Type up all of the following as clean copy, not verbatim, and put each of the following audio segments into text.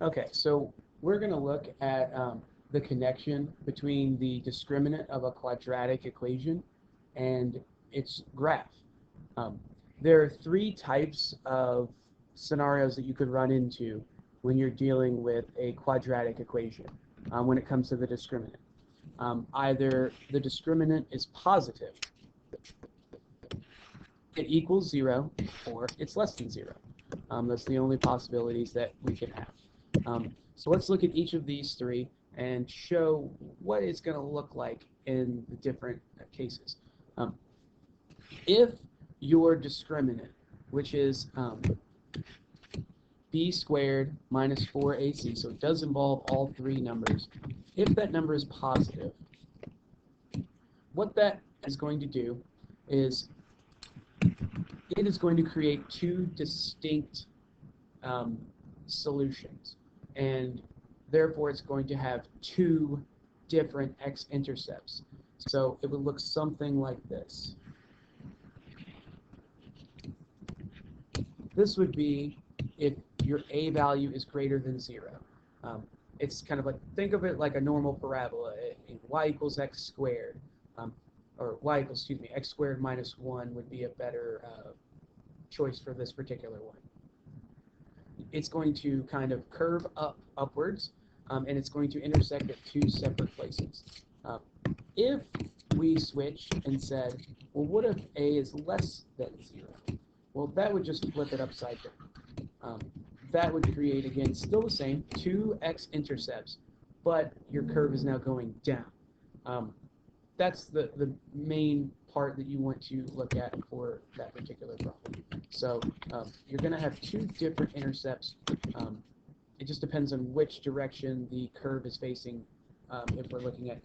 Okay, so we're going to look at the connection between the discriminant of a quadratic equation and its graph. Um, there are three types of scenarios that you could run into when you're dealing with a quadratic equation when it comes to the discriminant. Either the discriminant is positive, it equals 0, or it's less than 0. That's the only possibilities that we can have. So let's look at each of these three and show what it's going to look like in the different cases. If your discriminant, which is b squared minus 4ac, so it does involve all three numbers, if that number is positive, what that is going to do is it is going to create two distinct solutions, and therefore it's going to have two different x-intercepts. So it would look something like this. This would be if your a value is greater than 0. It's kind of like, think of it like a normal parabola. Y equals x squared, or y equals, excuse me, x squared minus 1 would be a better choice for this particular one. It's going to kind of curve upwards, and it's going to intersect at two separate places. If we switched and said, well, what if a is less than 0? Well, that would just flip it upside down. That would create, again, still the same, two x-intercepts, but your curve is now going down. That's the main part that you want to look at for that particular problem. So you're going to have two different intercepts. It just depends on which direction the curve is facing if we're looking at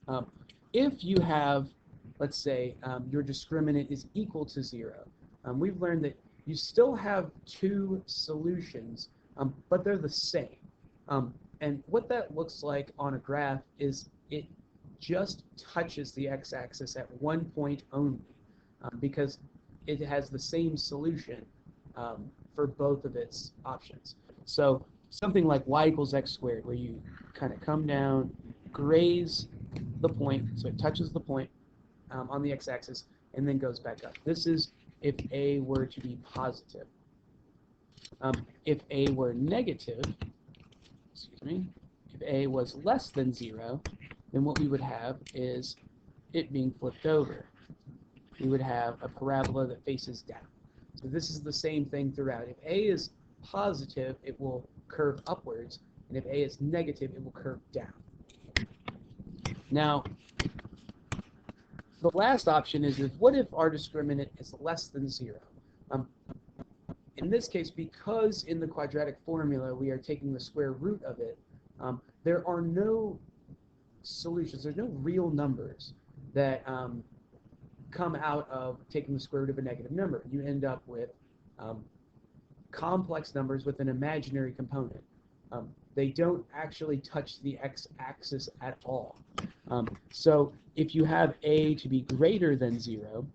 A. If you have, let's say, your discriminant is equal to 0, we've learned that you still have two solutions, but they're the same. And what that looks like on a graph is it just touches the x-axis at one point only, because it has the same solution for both of its options. So something like y equals x squared, where you kind of come down, graze the point, so it touches the point on the x-axis, and then goes back up. This is if a were to be positive. If a were negative, excuse me, if a was less than 0, then what we would have is it being flipped over. We would have a parabola that faces down. So this is the same thing throughout. If a is positive, it will curve upwards, and if a is negative, it will curve down. Now, the last option is what if our discriminant is less than 0? In this case, because in the quadratic formula we are taking the square root of it, there are no solutions, there's no real numbers that come out of taking the square root of a negative number. You end up with complex numbers with an imaginary component. They don't actually touch the x-axis at all. So if you have a to be greater than 0,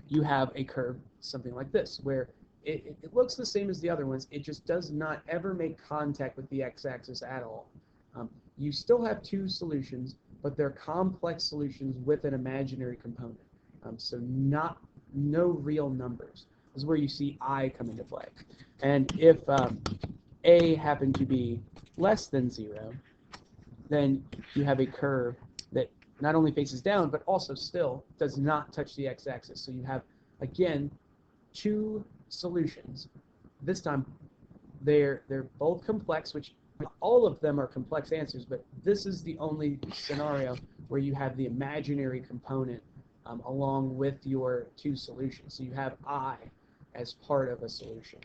you have a curve something like this, where it looks the same as the other ones. It just does not ever make contact with the x-axis at all. You still have two solutions, but they're complex solutions with an imaginary component. So no real numbers. This is where you see I come into play. And if a happened to be less than 0, then you have a curve that not only faces down, but also still does not touch the x-axis. So you have, again, two solutions. This time, they're both complex, which all of them are complex answers, but this is the only scenario where you have the imaginary component along with your two solutions. So you have I as part of a solution.